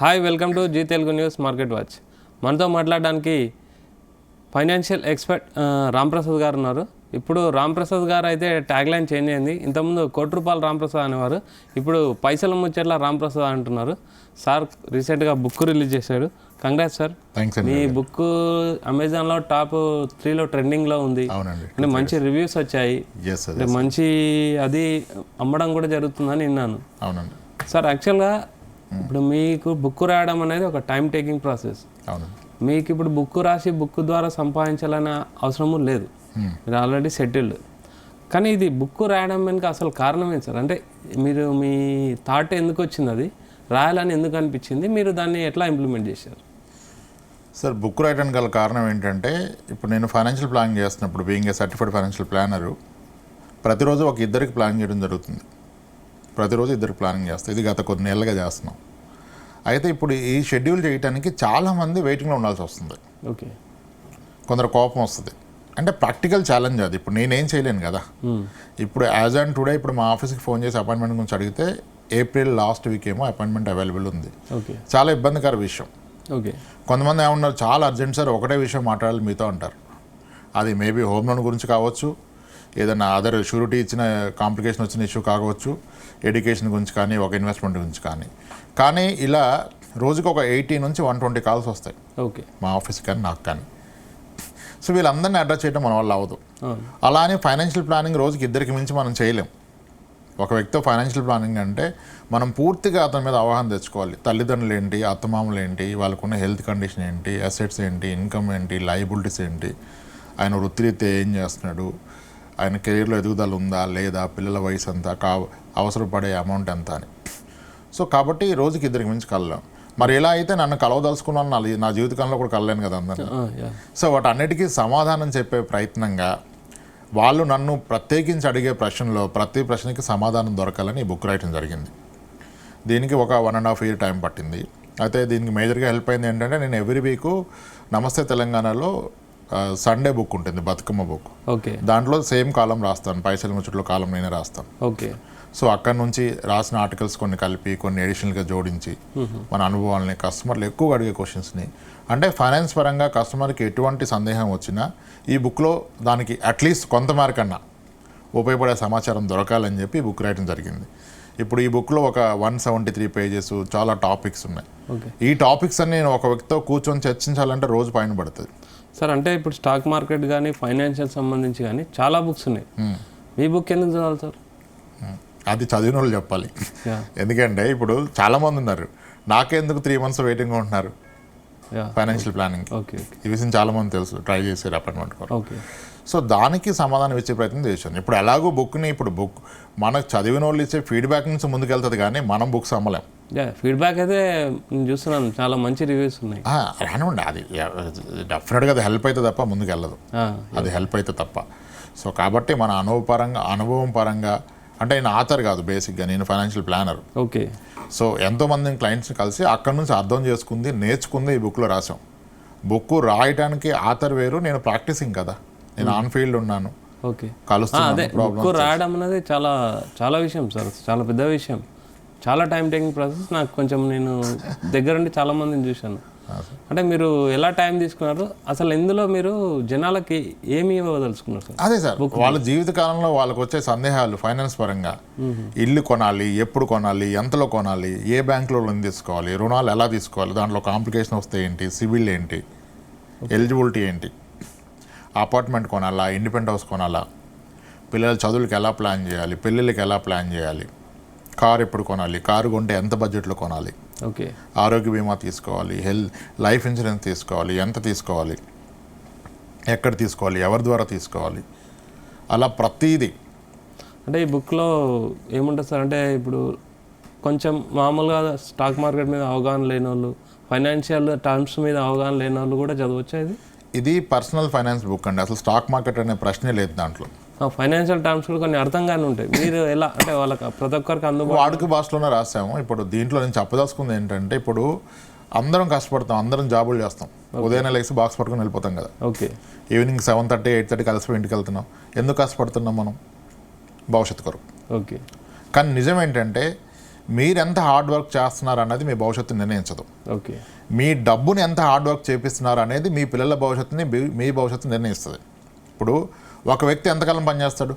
Hi, welcome to Zee Telugu news market watch. మనతో మాట్లాడడానికి financial expert Ramprasad గారు ఉన్నారు. ఇప్పుడు రాంప్రసాద్ గారు అయితే ట్యాగ్ లైన్ చేంజ్ అయింది. ఇంతకుముందు ₹1 రాంప్రసాద్ అనేవారు, ఇప్పుడు పైసల ముచ్చట్ల రాంప్రసాద్ అంటున్నారు. సార్ రీసెంట్గా బుక్ రిలీజ్ చేశాడు. Congrats sir. మీ బుక్ అమెజాన్లో టాప్ 3లో ట్రెండింగ్లో ఉంది. అంటే మంచి రివ్యూస్ వచ్చాయి, అంటే మంచి అది అమ్మడం కూడా జరుగుతుందని విన్నాను. సార్, యాక్చువల్గా ఇప్పుడు మీకు బుక్ రాయడం అనేది ఒక టైం టేకింగ్ ప్రాసెస్. మీకు ఇప్పుడు బుక్ రాసి బుక్ ద్వారా సంపాదించాలనే అవసరము లేదు, మీరు ఆల్రెడీ సెటిల్డ్. కానీ ఇది బుక్ రాయడం వెనుక అసలు కారణం ఏంటి సార్? అంటే మీరు మీ థాట్ ఎందుకు వచ్చింది, అది రాయాలని ఎందుకు అనిపించింది, మీరు దాన్ని ఎట్లా ఇంప్లిమెంట్ చేశారు? సార్, బుక్ రాయడానికి గల కారణం ఏంటంటే, ఇప్పుడు నేను ఫైనాన్షియల్ ప్లానింగ్ చేస్తున్నప్పుడు, being a certified financial planner, ప్రతిరోజు ఒక ఇద్దరికి ప్లాన్ చేయడం జరుగుతుంది. ప్రతిరోజు ఇద్దరికి ప్లానింగ్ చేస్తాం. ఇది గత కొన్ని నెలలుగా చేస్తున్నాం. అయితే ఇప్పుడు ఈ షెడ్యూల్ చేయడానికి చాలామంది వెయిటింగ్లో ఉండాల్సి వస్తుంది. ఓకే, కొందరు కోపం వస్తుంది. అంటే ప్రాక్టికల్ ఛాలెంజ్ అది. ఇప్పుడు నేనేం చేయలేను కదా. ఇప్పుడు యాజ్ అండ్ టుడే ఇప్పుడు మా ఆఫీస్కి ఫోన్ చేసి అపాయింట్మెంట్ గురించి అడిగితే ఏప్రిల్ లాస్ట్ వీక్ ఏమో అపాయింట్మెంట్ అవైలబుల్ ఉంది. చాలా ఇబ్బందికర విషయం. కొంతమంది ఏమన్నారు, చాలా అర్జెంట్ సార్, ఒకటే విషయం మాట్లాడాలి మీతో అంటారు. అది మేబీ హోమ్ లోన్ గురించి కావచ్చు, ఏదైనా అదర్ షూరిటీ ఇచ్చిన కాంప్లికేషన్ వచ్చిన ఇష్యూ కావచ్చు, ఎడ్యుకేషన్ గురించి కానీ, ఒక ఇన్వెస్ట్మెంట్ గురించి కానీ ఇలా రోజుకి ఒక 80 నుంచి 120 కాల్స్ వస్తాయి. ఓకే, మా ఆఫీస్కి కానీ నాకు కానీ. సో వీళ్ళందరినీ అడ్రస్ చేయడం మన వల్ల అవ్వదు. అలా అని ఫైనాన్షియల్ ప్లానింగ్ రోజుకి ఇద్దరికి మించి మనం చేయలేం. ఒక వ్యక్తితో ఫైనాన్షియల్ ప్లానింగ్ అంటే మనం పూర్తిగా అతని మీద అవగాహన తెచ్చుకోవాలి. తల్లిదండ్రులు ఏంటి, అత్తమామలు ఏంటి, వాళ్ళకున్న హెల్త్ కండిషన్ ఏంటి, అసెట్స్ ఏంటి, ఇన్కమ్ ఏంటి, లయబిలిటీస్ ఏంటి, ఆయన వృత్తిరీత్యా ఏం చేస్తున్నాడు, ఆయన కెరీర్లో ఎదుగుదల ఉందా లేదా, పిల్లల వయసు ఎంత, అవసరపడే అమౌంట్ ఎంత అని. సో కాబట్టి రోజుకి ఇద్దరికి మించి కలలేం. మరి ఎలా అయితే నన్ను కలవదలుచుకున్నాను, నా జీవితకాలంలో కూడా కలలేను కదా అందరినీ. సో వాటన్నిటికీ సమాధానం చెప్పే ప్రయత్నంగా వాళ్ళు నన్ను ప్రత్యేకించి అడిగే ప్రశ్నలో ప్రతి ప్రశ్నకి సమాధానం దొరకాలని ఈ బుక్ రాయటం జరిగింది. దీనికి ఒక 1.5 year టైం పట్టింది. అయితే దీనికి మేజర్గా హెల్ప్ అయింది ఏంటంటే, నేను ఎవ్రీ వీకు నమస్తే తెలంగాణలో సండే బుక్ ఉంటుంది, బతుకమ్మ బుక్. ఓకే, దాంట్లో సేమ్ కాలం రాస్తాను, పైసల ముచ్చట్లో కాలం నేనే రాస్తాను. ఓకే. సో అక్కడ నుంచి రాసిన ఆర్టికల్స్ కొన్ని కలిపి కొన్ని ఎడిషనల్గా జోడించి మన అనుభవాలని, కస్టమర్లు ఎక్కువగా అడిగే క్వశ్చన్స్ని, అంటే ఫైనాన్స్ పరంగా కస్టమర్కి ఎటువంటి సందేహం వచ్చినా ఈ బుక్లో దానికి అట్లీస్ట్ కొంతమేరకన్నా ఉపయోగపడే సమాచారం దొరకాలని చెప్పి బుక్ రాయడం జరిగింది. ఇప్పుడు ఈ బుక్లో ఒక 173 pages, చాలా టాపిక్స్ ఉన్నాయి. ఈ టాపిక్స్ అన్ని నేను ఒక వ్యక్తితో కూర్చొని చర్చించాలంటే రోజు పైన పడుతుంది. సార్, అంటే ఇప్పుడు స్టాక్ మార్కెట్ కానీ ఫైనాన్షియల్ సంబంధించి కానీ చాలా బుక్స్ ఉన్నాయి. మీ బుక్ ఎందుకు చదవాలి సార్? అది చదివిన వాళ్ళు చెప్పాలి. ఎందుకంటే ఇప్పుడు చాలామంది ఉన్నారు, నాకెందుకు 3 months వెయిటింగ్గా ఉంటున్నారు ఫైనాన్షియల్ ప్లానింగ్. ఈ విషయం చాలామంది తెలుసు, ట్రై చేశారు అపాయింట్మెంట్ కోసం. సో దానికి సమాధానం ఇచ్చే ప్రయత్నం చేశాను. ఇప్పుడు ఎలాగో బుక్ని, ఇప్పుడు బుక్ మనకు చదివిన వాళ్ళు ఇచ్చే ఫీడ్బ్యాక్ నుంచి ముందుకు వెళ్తుంది, కానీ మనం బుక్స్ అమ్మలేం. ఫీడ్బ్యాక్ అయితే నేను చూస్తున్నాను, చాలా మంచి రివ్యూస్ ఉన్నాయి. రానివ్వండి, అది డెఫినెట్గా అది హెల్ప్ అయితే తప్ప ముందుకు వెళ్ళదు, అది హెల్ప్ అయితే తప్ప. సో కాబట్టి మన అనుభవం పరంగా, అంటే నేను ఆథర్ కాదు బేసిక్గా, నేను ఫైనాన్షియల్ ప్లానర్. ఓకే. సో ఎంతోమంది క్లయింట్స్ని కలిసి అక్కడి నుంచి అర్థం చేసుకుంది, నేర్చుకుంది ఈ బుక్లో రాసాం. బుక్ రాయడానికి ఆథర్ వేరు, నేను ప్రాక్టీసింగ్ కదా, నేను ఆన్ ఫీల్డ్ ఉన్నాను. ఓకే, బుక్ రాయడం అనేది చాలా చాలా విషయం సార్, చాలా పెద్ద విషయం, చాలా టైం టేకింగ్ ప్రాసెస్. నాకు కొంచెం నేను దగ్గరుండి చాలా మందిని చూశాను. అంటే మీరు ఎలా టైం తీసుకున్నారు, అసలు ఇందులో మీరు జనాలకి ఏమి ఇవ్వదలుచుకున్నారు సార్? అదే సార్, వాళ్ళ జీవితకాలంలో వాళ్ళకి వచ్చే సందేహాలు ఫైనాన్స్ పరంగా, ఇల్లు కొనాలి, ఎప్పుడు కొనాలి, ఎంతలో కొనాలి, ఏ బ్యాంకులో లోన్ తీసుకోవాలి, రుణాలు ఎలా తీసుకోవాలి, దాంట్లో కాంప్లికేషన్ వస్తే ఏంటి, సివిల్ ఏంటి, ఎలిజిబిలిటీ ఏంటి, అపార్ట్మెంట్ కొనాలా, ఇండిపెండెంట్ హౌస్ కొనాలా, పిల్లల చదువులకి ఎలా ప్లాన్ చేయాలి, పెళ్ళిళ్ళకి ఎలా ప్లాన్ చేయాలి, కారు ఎప్పుడు కొనాలి, కారు కొంటే ఎంత బడ్జెట్లో కొనాలి, ఓకే, ఆరోగ్య బీమా తీసుకోవాలి, లైఫ్ ఇన్సూరెన్స్ తీసుకోవాలి, ఎంత తీసుకోవాలి, ఎక్కడ తీసుకోవాలి, ఎవరి ద్వారా తీసుకోవాలి, అలా ప్రతిదీ. అంటే ఈ బుక్లో ఏముంటుంది సార్, అంటే ఇప్పుడు కొంచెం మామూలుగా స్టాక్ మార్కెట్ మీద అవగాహన లేని వాళ్ళు, ఫైనాన్షియల్ టర్మ్స్ మీద అవగాహన లేని వాళ్ళు కూడా చదవచ్చా? ఇది పర్సనల్ ఫైనాన్స్ బుక్ అండి, అసలు స్టాక్ మార్కెట్ అనే ప్రశ్నే లేదు దాంట్లో. ఫైనాన్షియల్ టర్మ్స్ కూడా కొన్ని అర్థంగానే ఉంటాయి. మీరు ఎలా, అంటే వాళ్ళకి ప్రతి ఒక్కరికి అందుబాటు వాడుక భాషలోనే రాసాము. ఇప్పుడు దీంట్లో నేను చెప్పదలుచుకుంది ఏంటంటే, ఇప్పుడు అందరం కష్టపడతాం, అందరం జాబులు చేస్తాం, ఉదయం లేసి బాక్స్ పట్టుకుని వెళ్ళిపోతాం కదా. ఓకే, ఈవినింగ్ 7:30, 8:30 కలిసిపోయి ఇంటికి వెళ్తున్నాం. ఎందుకు కష్టపడుతున్నాం మనం? భవిష్యత్తు కొరకు. ఓకే. కానీ నిజం ఏంటంటే మీరు ఎంత హార్డ్ వర్క్ చేస్తున్నారు అన్నది మీ భవిష్యత్తుని నిర్ణయించదు. ఓకే. మీ డబ్బుని ఎంత హార్డ్ వర్క్ చేపిస్తున్నారు అనేది మీ పిల్లల భవిష్యత్తుని మీ భవిష్యత్తుని నిర్ణయిస్తుంది. ఇప్పుడు ఒక వ్యక్తి ఎంతకాలం పనిచేస్తాడు?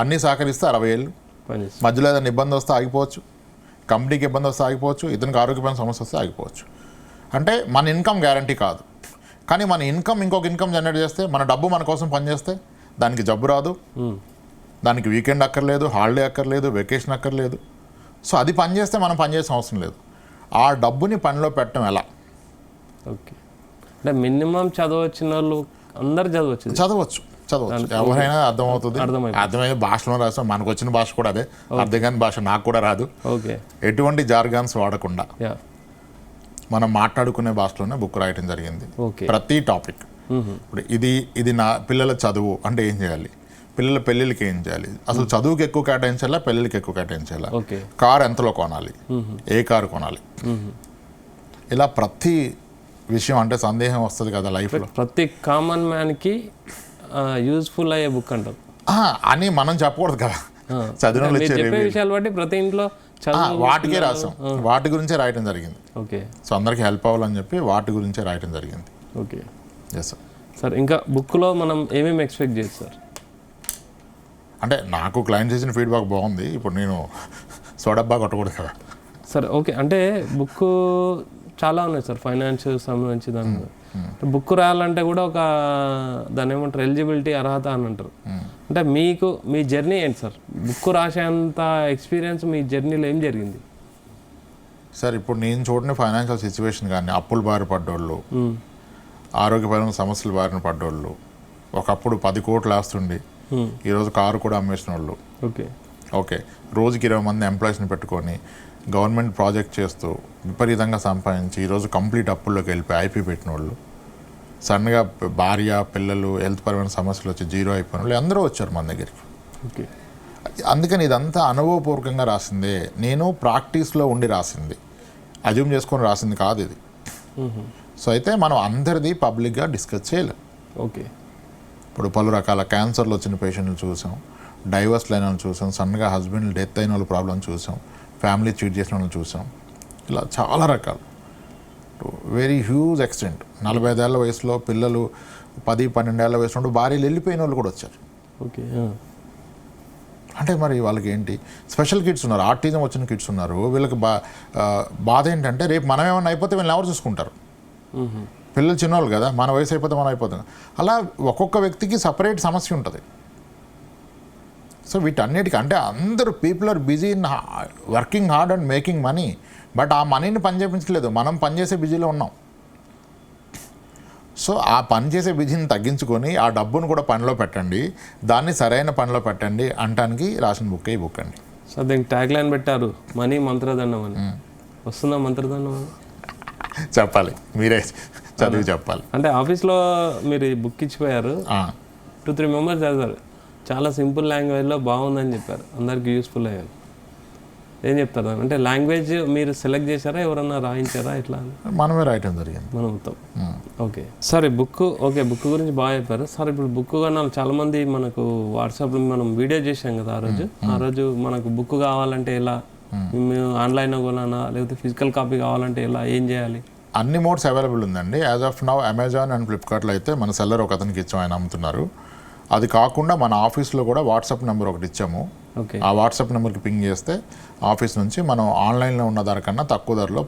అన్నీ సహకరిస్తే 60 ఏళ్ళు, పనిచేస్తాం. మధ్యలో ఏదైనా ఇబ్బంది వస్తే ఆగిపోవచ్చు, కంపెనీకి ఇబ్బంది వస్తే ఆగిపోవచ్చు, ఇతనికి ఆరోగ్యపరమైన సమస్య వస్తే ఆగిపోవచ్చు. అంటే మన ఇన్కమ్ గ్యారంటీ కాదు, కానీ మన ఇన్కమ్ ఇంకొక ఇన్కమ్ జనరేట్ చేస్తే, మన డబ్బు మన కోసం పనిచేస్తే దానికి జబ్బు రాదు, దానికి వీకెండ్ అక్కర్లేదు, హాలిడే అక్కర్లేదు, వెకేషన్ అక్కర్లేదు. సో అది పనిచేస్తే మనం పనిచేసిన అవసరం లేదు. ఆ డబ్బుని పనిలో పెట్టడం ఎలా? ఓకే. అంటే మినిమం చదువు వచ్చిన వాళ్ళు అందరు చదవచ్చు, ఎవరైనా అర్థమవుతుంది. అర్థమైన భాషలో రాస్తాం, మనకు వచ్చిన భాష కూడా అదే, అర్థం కాని భాష నాకు కూడా రాదు. ఓకే. ఎటువంటి జార్గాన్స్ వాడకుండా మనం మాట్లాడుకునే భాషలోనే బుక్ రాయటం జరిగింది. ప్రతి టాపిక్. ఇప్పుడు ఇది నా పిల్లల చదువు అంటే ఏం చేయాలి, పిల్లల పెళ్ళిళ్ళకి ఏం చేయాలి, అసలు చదువుకి ఎక్కువ కేటాయించాలా, పెళ్ళిళ్ళకి ఎక్కువ కేటాయించాలా, కారు ఎంతలో కొనాలి, ఏ కారు కొనాలి, ఇలా ప్రతి విషయం. అంటే సందేహం వస్తుంది కదా లైఫ్లో, ప్రతి కామన్ మ్యాన్కి యూజ్ఫుల్ అయ్యే బుక్ అంటారు అని మనం చెప్పకూడదు కదా. చదివిన విషయాలు బట్టి ప్రతి ఇంట్లో వాటికే రాసాం, వాటి గురించే రాయటం జరిగింది. ఓకే. సో అందరికి హెల్ప్ అవ్వాలని చెప్పి వాటి గురించే రాయటం జరిగింది. ఓకే. Yes sir. సార్ ఇంకా బుక్లో మనం ఏమేమి ఎక్స్పెక్ట్ చేయొచ్చు సార్? అంటే నాకు క్లయింట్స్ ఇచ్చిన ఫీడ్బ్యాక్ బాగుంది. ఇప్పుడు నేను సోడబ్బా కొట్టకూడదు కదా. సరే, ఓకే. అంటే బుక్ చాలా ఉన్నాయి సార్ ఫైనాన్స్ సంబంధించి. దాని బుక్ రాయాలంటే కూడా ఒక దాన్ని ఏమంటారు, ఎలిజిబిలిటీ, అర్హత అని అంటారు. అంటే మీకు మీ జర్నీ ఏంటి సార్? బుక్ రాసేంత ఎక్స్పీరియన్స్ మీ జర్నీలో ఏం జరిగింది సార్? ఇప్పుడు నేను చూడని ఫైనాన్షియల్ సిచ్యువేషన్ కానీ, అప్పుల బారిన పడ్డోళ్ళు, ఆరోగ్యపరమైన సమస్యల బారిన పడ్డోళ్ళు, ఒకప్పుడు 10 కోట్లు ఆస్తుండి ఈరోజు కారు కూడా అమ్మేసిన వాళ్ళు, ఓకే, రోజుకి 20 మంది ఎంప్లాయీస్ని పెట్టుకొని గవర్నమెంట్ ప్రాజెక్ట్ చేస్తూ విపరీతంగా సంపాదించి ఈరోజు కంప్లీట్ అప్పుల్లోకి వెళ్ళిపోయి ఐపీ పెట్టిన వాళ్ళు, సడన్గా భార్య పిల్లలు హెల్త్ పరమైన సమస్యలు వచ్చి జీరో అయిపోయిన వాళ్ళు అందరూ వచ్చారు మన దగ్గరికి. అందుకని ఇదంతా అనుభవపూర్వకంగా రాసిందే, నేను ప్రాక్టీస్లో ఉండి రాసింది, అజ్యూమ్ చేసుకొని రాసింది కాదు ఇది. సో అయితే మనం అందరిది పబ్లిక్గా డిస్కస్ చేయలేం. ఓకే. ఇప్పుడు పలు రకాల క్యాన్సర్లు వచ్చిన పేషెంట్లు చూసాం, డైవర్స్ అయిన వాళ్ళు చూసాం, సడన్గా హస్బెండ్ డెత్ అయిన వాళ్ళు ప్రాబ్లం చూసాం, ఫ్యామిలీ చీట్ చేసిన వాళ్ళని చూసాం, ఇలా చాలా రకాలు, వెరీ హ్యూజ్ ఎక్స్టెంట్. 45 ఏళ్ళ వయసులో పిల్లలు, 10-12 ఏళ్ళ వయసులో భార్యలు వెళ్ళిపోయిన వాళ్ళు కూడా వచ్చారు. ఓకే. అంటే మరి వాళ్ళకి ఏంటి, స్పెషల్ కిడ్స్ ఉన్నారు, ఆర్టిజం వచ్చిన కిడ్స్ ఉన్నారు. వీళ్ళకి బాధ ఏంటంటే రేపు మనం ఏమైనా అయిపోతే వీళ్ళని ఎవరు చూసుకుంటారు? పిల్లలు చిన్నవాళ్ళు కదా, మన వయసు అయిపోతే మనం అయిపోతాం. అలా ఒక్కొక్క వ్యక్తికి సపరేట్ సమస్య ఉంటుంది. సో వీటన్నిటికీ అంటే అందరూ people are busy in working hard and making money, but ఆ మనీని పని చేయించలేదు, మనం పనిచేసే బిజీలో ఉన్నాం. సో ఆ పని చేసే బిజీని తగ్గించుకొని ఆ డబ్బును కూడా పనిలో పెట్టండి, దాన్ని సరైన పనిలో పెట్టండి అనటానికి రాసిన బుక్ ఈ బుక్ అండి. సో దీనికి ట్యాగ్ లైన్ పెట్టారు, మనీ మంత్రదండం అని. వస్తుందా మంత్రదండం అని? చెప్పాలి, మీరే చదివి చెప్పాలి. అంటే ఆఫీస్లో మీరు ఈ బుక్ ఇచ్చిపోయారు, 2-3 మెంబర్స్ చదివారు, చాలా సింపుల్ లాంగ్వేజ్లో బాగుందని చెప్పారు, అందరికి యూస్ఫుల్ అయ్యారు. ఏం చెప్తారు? అంటే లాంగ్వేజ్ మీరు సెలెక్ట్ చేశారా, ఎవరన్నా రాయించారా, ఇట్లా? మనమే రాయటం జరిగింది, మనం మొత్తం. ఓకే సార్, ఈ బుక్ ఓకే, బుక్ గురించి బాగా చెప్పారు సార్. ఇప్పుడు బుక్ కొనాలి చాలామంది, మనకు వాట్సాప్లో మనం వీడియో చేసాం కదా ఆ రోజు మనకు బుక్ కావాలంటే ఎలా, మేము ఆన్లైన్లో కొనాలా లేకపోతే ఫిజికల్ కాపీ కావాలంటే ఎలా, ఏం చేయాలి? అన్ని మోడ్స్ అవైలబుల్ ఉందండి. As of now Amazon and ఫ్లిప్కార్ట్లో అయితే మన సెల్లర్ ఒక అతనికి ఇచ్చాం, ఆయన అమ్ముతున్నారు. అది కాకుండా మన ఆఫీస్లో కూడా వాట్సాప్ నెంబర్ ఒకటి ఇచ్చాము. ఆ వాట్సాప్ నెంబర్కి పింగ్ చేస్తే ఆఫీస్ నుంచి మనం ఆన్లైన్లో ఉన్న ధరకన్నా తక్కువ ధరలో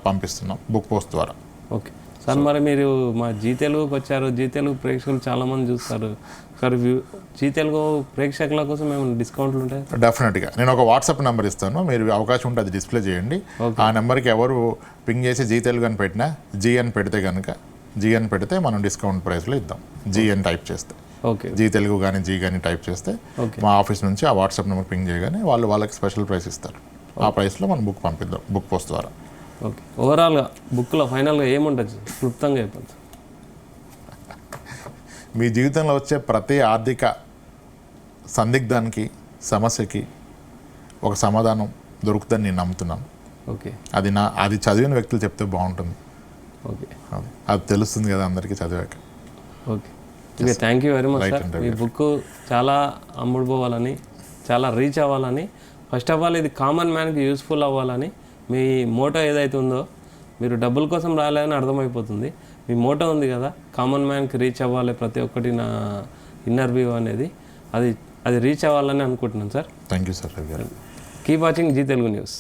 పంపిస్తున్నాం బుక్ పోస్ట్ ద్వారా. ఓకే సార్, మరి మీరు మా జీ తెలుగుకి వచ్చారు, జీ తెలుగు ప్రేక్షకులు చాలామంది చూస్తారు సార్, జీ తెలుగు ప్రేక్షకుల కోసం ఏమైనా డిస్కౌంట్లు ఉంటాయి? డెఫినెట్గా నేను ఒక వాట్సాప్ నెంబర్ ఇస్తాను, మీరు అవకాశం ఉంటే అది డిస్ప్లే చేయండి. ఆ నెంబర్కి ఎవరు పింగ్ చేసి జీ తెలుగు అని పెట్టినా, జీ అని పెడితే కనుక, జీ అని పెడితే మనం డిస్కౌంట్ ప్రైస్లో ఇద్దాం. జీ అని టైప్ చేస్తే, జీ తెలుగు కానీ జీ కానీ టైప్ చేస్తే మా ఆఫీస్ నుంచి ఆ వాట్సాప్ నెంబర్ పింగ్ చేయగానే వాళ్ళకి స్పెషల్ ప్రైస్ ఇస్తారు. ఆ ప్రైస్లో మనం బుక్ పంపిద్దాం బుక్ పోస్ట్ ద్వారా. ఓకే, ఓవరాల్గా బుక్లో ఫైనల్గా ఏముంటుంది క్లుప్తంగా అయిపోతుంది? మీ జీవితంలో వచ్చే ప్రతి ఆర్థిక సందిగ్ధానికి, సమస్యకి ఒక సమాధానం దొరుకుతుందని నేను నమ్ముతున్నాను. ఓకే, అది చదివిన వ్యక్తులు చెప్తే బాగుంటుంది. ఓకే, అది తెలుస్తుంది కదా అందరికీ చదివాక. Okay, okay, thank you very much sir. మీ బుక్ చాలా అమ్ముడుపోవాలని, చాలా రీచ్ అవ్వాలని ఫస్ట్ ఆఫ్ ఆల్ ఇది కామన్ మ్యాన్కి యూస్ఫుల్ అవ్వాలని మీ మోటో ఏదైతే ఉందో, మీరు డబ్బుల కోసం రాలేదని అర్థమైపోతుంది. మీ మోటో ఉంది కదా, కామన్ మ్యాన్కి రీచ్ అవ్వాలి ప్రతి ఒక్కటి, నా ఇన్నర్ వ్యూ అనేది అది రీచ్ అవ్వాలని అనుకుంటున్నాను sir. Thank you sir Ravi garu. Keep watching Zee Telugu news.